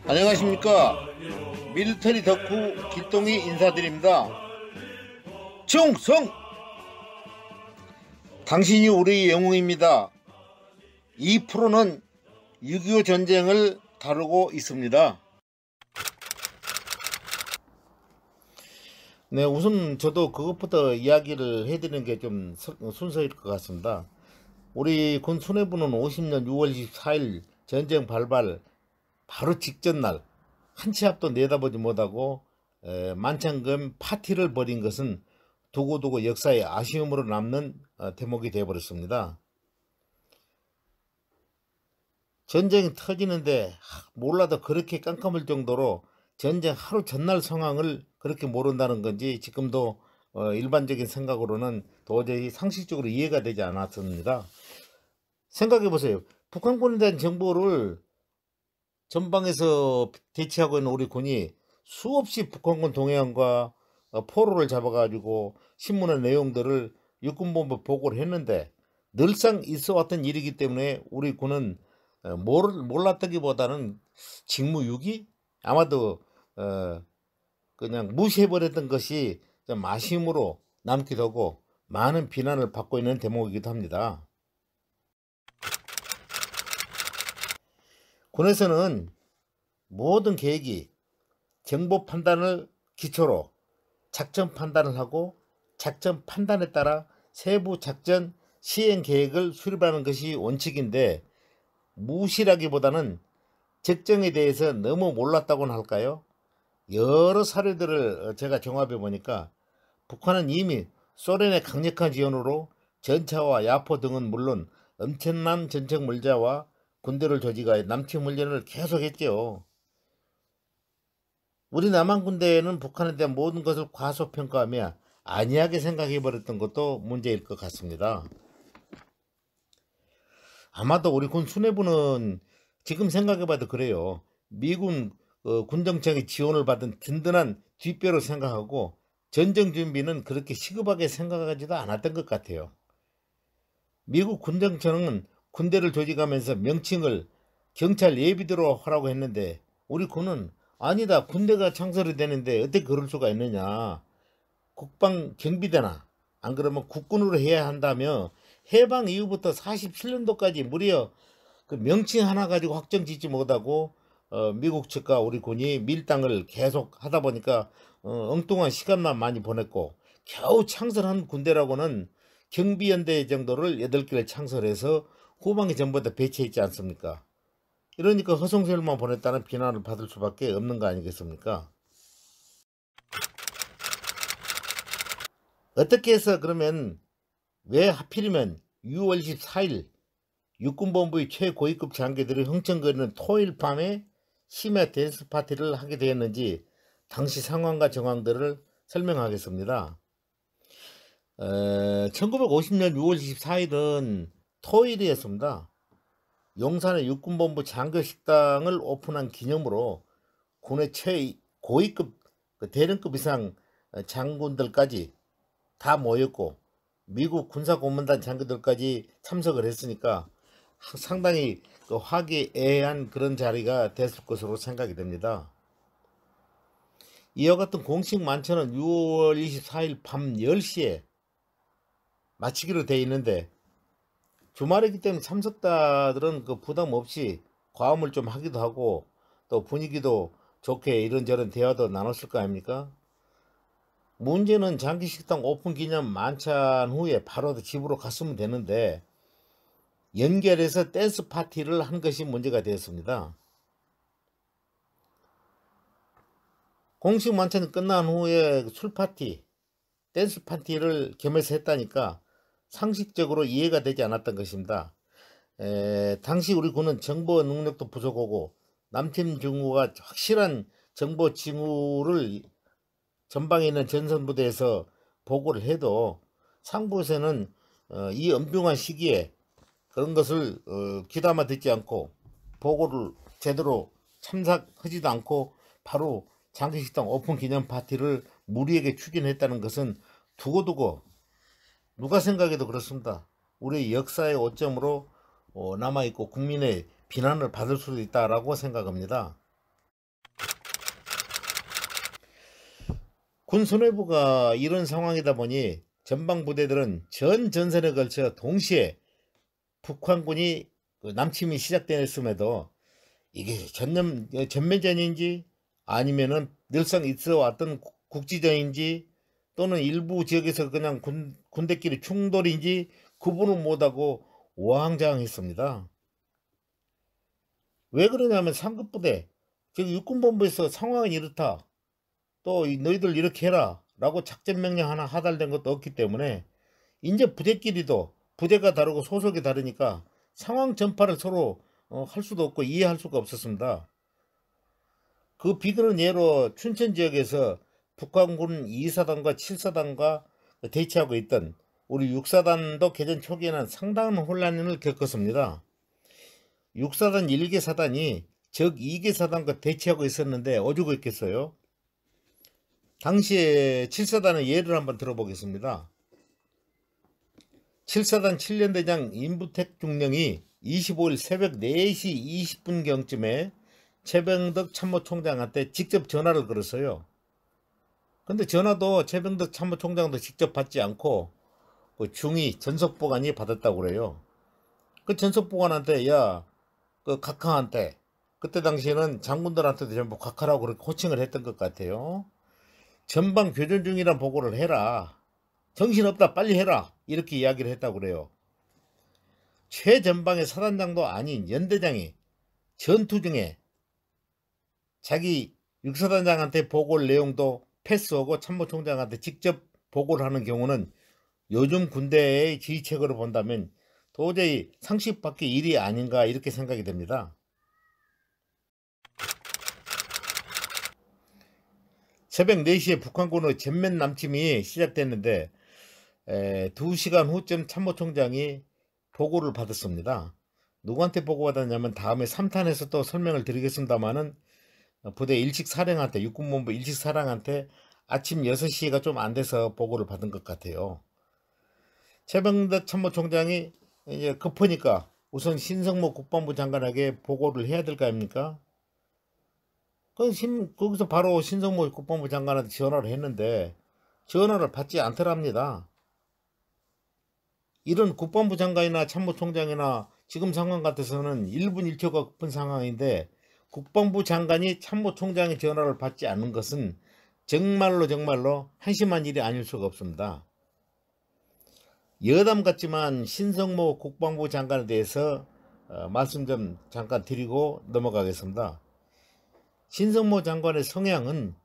안녕하십니까. 밀리터리 덕후 길동이 인사드립니다. 충성! 당신이 우리의 영웅입니다. 이 프로는 6.25 전쟁을 다루고 있습니다. 네, 우선 저도 그것부터 이야기를 해드리는 게 좀 순서일 것 같습니다. 우리 군 수뇌부는 50년 6월 24일 전쟁 발발 바로 직전날 한치 앞도 내다보지 못하고 만찬금 파티를 벌인 것은 두고두고 역사의 아쉬움으로 남는 대목이 되어버렸습니다. 전쟁이 터지는데 몰라도 그렇게 깜깜할 정도로 전쟁 하루 전날 상황을 그렇게 모른다는 건지 지금도 일반적인 생각으로는 도저히 상식적으로 이해가 되지 않았습니다. 생각해 보세요. 북한군에 대한 정보를 전방에서 대치하고 있는 우리 군이 수없이 북한군 동해안과 포로를 잡아가지고 신문의 내용들을 육군본부에 보고를 했는데 늘상 있어왔던 일이기 때문에 우리 군은 몰랐다기보다는 직무유기? 아마도 그냥 무시해버렸던 것이 좀 아쉬움으로 남기도 하고 많은 비난을 받고 있는 대목이기도 합니다. 군에서는 모든 계획이 정보 판단을 기초로 작전 판단을 하고 작전 판단에 따라 세부 작전 시행 계획을 수립하는 것이 원칙인데 무시라기보다는 적정에 대해서 너무 몰랐다고는 할까요? 여러 사례들을 제가 종합해 보니까 북한은 이미 소련의 강력한 지원으로 전차와 야포 등은 물론 엄청난 전책 물자와 군대를 조직하여 남침 훈련을 계속했죠. 우리 남한 군대는 북한에 대한 모든 것을 과소평가하며 안이하게 생각해버렸던 것도 문제일 것 같습니다. 아마도 우리 군 수뇌부는 지금 생각해봐도 그래요. 미군 군정청의 지원을 받은 든든한 뒷배로 생각하고 전쟁 준비는 그렇게 시급하게 생각하지도 않았던 것 같아요. 미국 군정청은 군대를 조직하면서 명칭을 경찰 예비대로 하라고 했는데 우리 군은 아니다, 군대가 창설이 되는데 어떻게 그럴 수가 있느냐, 국방경비대나 안 그러면 국군으로 해야 한다며 해방 이후부터 47년도까지 무려 그 명칭 하나 가지고 확정 짓지 못하고 미국 측과 우리 군이 밀당을 계속 하다 보니까 엉뚱한 시간만 많이 보냈고 겨우 창설한 군대라고는 경비연대 정도를 8개를 창설해서 후방에 전부 다 배치했지 않습니까? 이러니까 허송세월만 보냈다는 비난을 받을 수밖에 없는 거 아니겠습니까? 어떻게 해서 그러면 왜 하필이면 6월 24일 육군본부의 최고위급 장교들이 흥청거리는 토요일 밤에 심야 댄스 파티를 하게 되었는지 당시 상황과 정황들을 설명하겠습니다. 1950년 6월 24일은 토요일이었습니다. 용산의 육군본부 장교식당을 오픈한 기념으로 군의 최고위급 대령급 이상 장군들까지 다 모였고 미국 군사고문단 장교들까지 참석을 했으니까 상당히 화기애애한 그런 자리가 됐을 것으로 생각이 됩니다. 이와 같은 공식 만찬은 6월 24일 밤 10시에 마치기로 되어 있는데 주말이기 때문에 참석자들은 그 부담 없이 과음을 좀 하기도 하고 또 분위기도 좋게 이런저런 대화도 나눴을 거 아닙니까? 문제는 장기식당 오픈 기념 만찬 후에 바로 집으로 갔으면 되는데 연결해서 댄스 파티를 한 것이 문제가 되었습니다. 공식 만찬이 끝난 후에 술 파티, 댄스 파티를 겸해서 했다니까 상식적으로 이해가 되지 않았던 것입니다. 당시 우리 군은 정보 능력도 부족하고 남팀 중우가 확실한 정보 징후를 전방에 있는 전선부대에서 보고를 해도 상부에서는 이 엄중한 시기에 그런 것을 귀담아 듣지 않고 보고를 제대로 참석하지도 않고 바로 장기식당 오픈 기념 파티를 무리하게 추진했다는 것은 두고두고 누가 생각해도 그렇습니다. 우리 역사의 오점으로 남아있고 국민의 비난을 받을 수도 있다라고 생각합니다. 군 수뇌부가 이런 상황이다 보니 전방 부대들은 전 전선에 걸쳐 동시에 북한군이 남침이 시작되었음에도 이게 전면전인지 아니면은 늘상 있어 왔던 국지전인지 또는 일부 지역에서 그냥 군대끼리 충돌인지 구분을 못하고 우왕좌왕했습니다. 왜 그러냐면 상급부대, 즉 육군본부에서 상황은 이렇다, 또 너희들 이렇게 해라 라고 작전명령 하나 하달된 것도 없기 때문에 이제 부대끼리도 부대가 다르고 소속이 다르니까 상황 전파를 서로 할 수도 없고 이해할 수가 없었습니다. 그 비근한 예로 춘천 지역에서 북한군 2사단과 7사단과 대치하고 있던 우리 6사단도 개전 초기에는 상당한 혼란을 겪었습니다. 6사단 1개 사단이 적 2개 사단과 대치하고 있었는데 오죽 했겠어요. 당시에 7사단의 예를 한번 들어보겠습니다. 7사단 7년대장 임부택 중령이 25일 새벽 4시 20분경쯤에 최병덕 참모총장한테 직접 전화를 걸었어요. 근데 전화도 최병덕 참모총장도 직접 받지 않고 그 중위 전속보관이 받았다고 그래요. 그 전속보관한테 그 각하한테, 그때 당시에는 장군들한테도 전부 각하라고 그렇게 호칭을 했던 것 같아요. 전방 교전 중이란 보고를 해라. 정신없다 빨리 해라. 이렇게 이야기를 했다고 그래요. 최전방의 사단장도 아닌 연대장이 전투 중에 자기 육사단장한테 보고할 내용도 패스하고 참모총장한테 직접 보고를 하는 경우는 요즘 군대의 지휘책으로 본다면 도저히 상식 밖의 일이 아닌가 이렇게 생각이 됩니다. 새벽 4시에 북한군의 전면 남침이 시작됐는데 2시간 후쯤 참모총장이 보고를 받았습니다. 누구한테 보고받았냐면 다음에 3탄에서 또 설명을 드리겠습니다만은 부대 일식사령한테, 육군본부 일식사령한테 아침 6시가 좀 안 돼서 보고를 받은 것 같아요. 최병덕 참모총장이 이제 급하니까 우선 신성모 국방부 장관에게 보고를 해야 될 거 아닙니까? 거기서 바로 신성모 국방부 장관한테 전화를 했는데 전화를 받지 않더랍니다. 이런 국방부 장관이나 참모총장이나 지금 상황 같아서는 1분 1초가 급한 상황인데 국방부 장관이 참모총장의 전화를 받지 않는 것은 정말로 한심한 일이 아닐 수가 없습니다. 여담 같지만 신성모 국방부 장관에 대해서 말씀 좀 잠깐 드리고 넘어가겠습니다. 신성모 장관의 성향은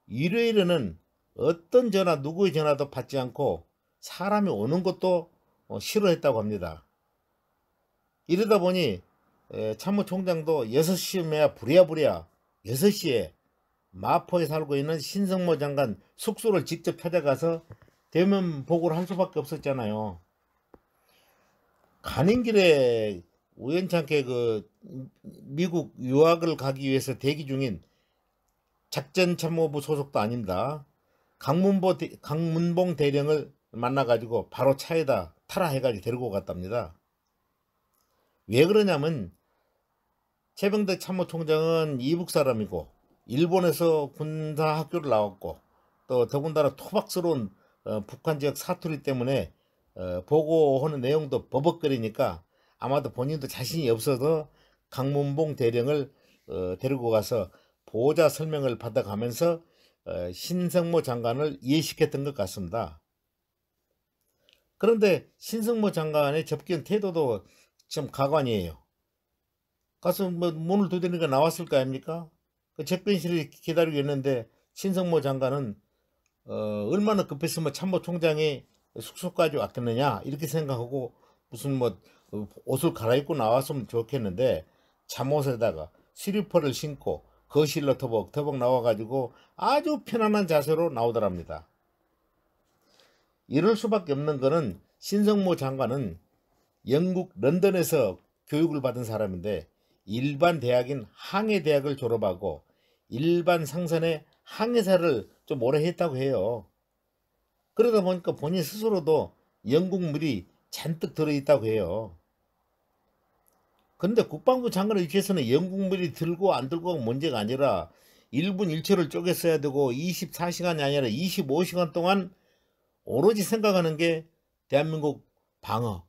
일요일에는 어떤 전화, 누구의 전화도 받지 않고 사람이 오는 것도 싫어했다고 합니다. 이러다 보니 참모총장도 6시면 부랴부랴 6시에 마포에 살고 있는 신성모 장관 숙소를 직접 찾아가서 대면 보고를 할 수밖에 없었잖아요. 가는 길에 우연찮게 그 미국 유학을 가기 위해서 대기 중인 작전참모부 소속도 아닙니다. 강문봉 대령을 만나가지고 바로 차에다 타라 해가지고 데리고 갔답니다. 왜 그러냐면 최병덕 참모총장은 이북 사람이고 일본에서 군사학교를 나왔고 또 더군다나 토박스러운 북한 지역 사투리 때문에 보고하는 내용도 버벅거리니까 아마도 본인도 자신이 없어서 강문봉 대령을 데리고 가서 보호자 설명을 받아가면서 신성모 장관을 이해시켰던 것 같습니다. 그런데 신성모 장관의 접견 태도도 좀 가관이에요. 가서 뭐 문을 두드리니까 나왔을 거 아닙니까? 그 접견실에 기다리고 있는데 신성모 장관은 얼마나 급했으면 참모총장이 숙소까지 왔겠느냐 이렇게 생각하고 무슨 뭐 옷을 갈아입고 나왔으면 좋겠는데 잠옷에다가 슬리퍼를 신고 거실로 터벅터벅 나와가지고 아주 편안한 자세로 나오더랍니다. 이럴 수밖에 없는 거는 신성모 장관은 영국 런던에서 교육을 받은 사람인데 일반 대학인 항해대학을 졸업하고 일반 상선의 항해사를 좀 오래 했다고 해요. 그러다 보니까 본인 스스로도 영국물이 잔뜩 들어있다고 해요. 그런데 국방부 장관의 위치에서는 영국물이 들고 안 들고가 문제가 아니라 1분 1초를 쪼갰어야 되고 24시간이 아니라 25시간 동안 오로지 생각하는 게 대한민국 방어,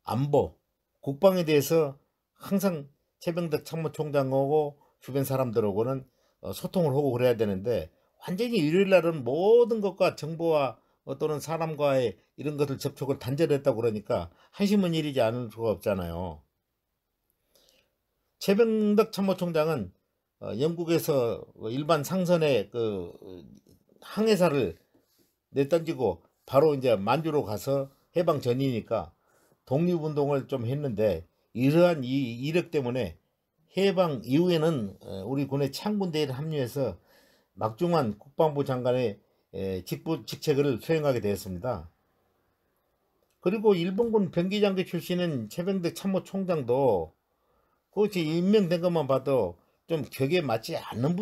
안보, 국방에 대해서 항상 최병덕 참모총장하고 주변 사람들하고는 소통을 하고 그래야 되는데, 완전히 일요일 날은 모든 것과 정보와 또는 사람과의 이런 것들 접촉을 단절했다고 그러니까 한심한 일이지 않을 수가 없잖아요. 최병덕 참모총장은 영국에서 일반 상선의 그 항해사를 내던지고 바로 이제 만주로 가서 해방 전이니까 독립운동을 좀 했는데, 이러한 이 이력 때문에 해방 이후에는 우리 군의 창군대에 합류해서 막중한 국방부 장관의 직책을 수행하게 되었습니다. 그리고 일본군 병기장교 출신인 최병덕 참모총장도 그것이 임명된 것만 봐도 좀 격에 맞지 않는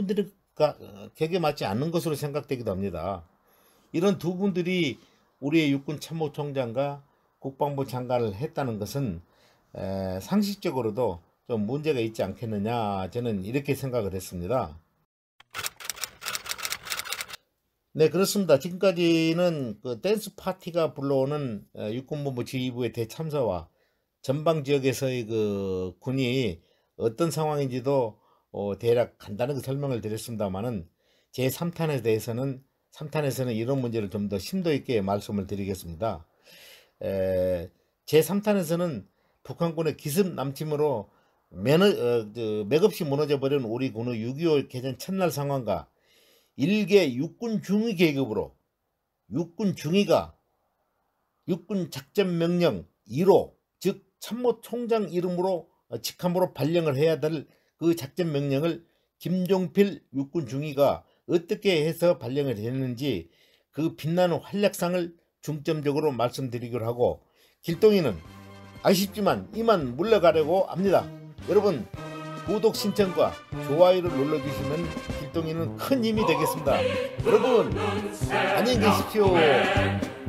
격에 맞지 않는 것으로 생각되기도 합니다. 이런 두 분들이 우리의 육군 참모총장과 국방부 장관을 했다는 것은 상식적으로도 좀 문제가 있지 않겠느냐, 저는 이렇게 생각을 했습니다. 네, 그렇습니다. 지금까지는 그 댄스 파티가 불러오는 육군본부 지휘부의 대참사와 전방 지역에서의 그 군이 어떤 상황인지도 대략 간단하게 설명을 드렸습니다만은, 제3탄에 대해서는 3탄에서는 이런 문제를 좀 더 심도 있게 말씀을 드리겠습니다. 제3탄에서는 북한군의 기습 남침으로 맥없이 무너져 버린 우리 군의 6.25 개전 첫날 상황과 일개 육군 중위 계급으로 육군 중위가 육군 작전 명령 1호, 즉 참모총장 이름으로 직함으로 발령을 해야 될 그 작전 명령을 김종필 육군 중위가 어떻게 해서 발령을 했는지 그 빛나는 활약상을 중점적으로 말씀드리기로 하고, 길동이는 아쉽지만 이만 물러가려고 합니다. 여러분, 구독 신청과 좋아요를 눌러주시면 길동이는 큰 힘이 되겠습니다. 여러분, 안녕히 계십시오.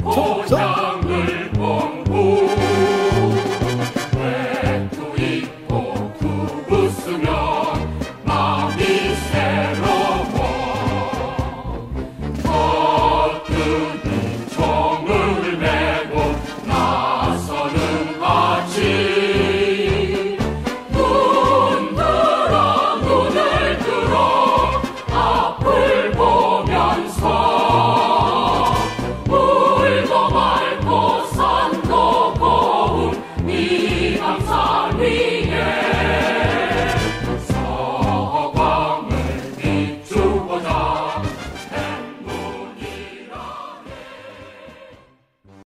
총성!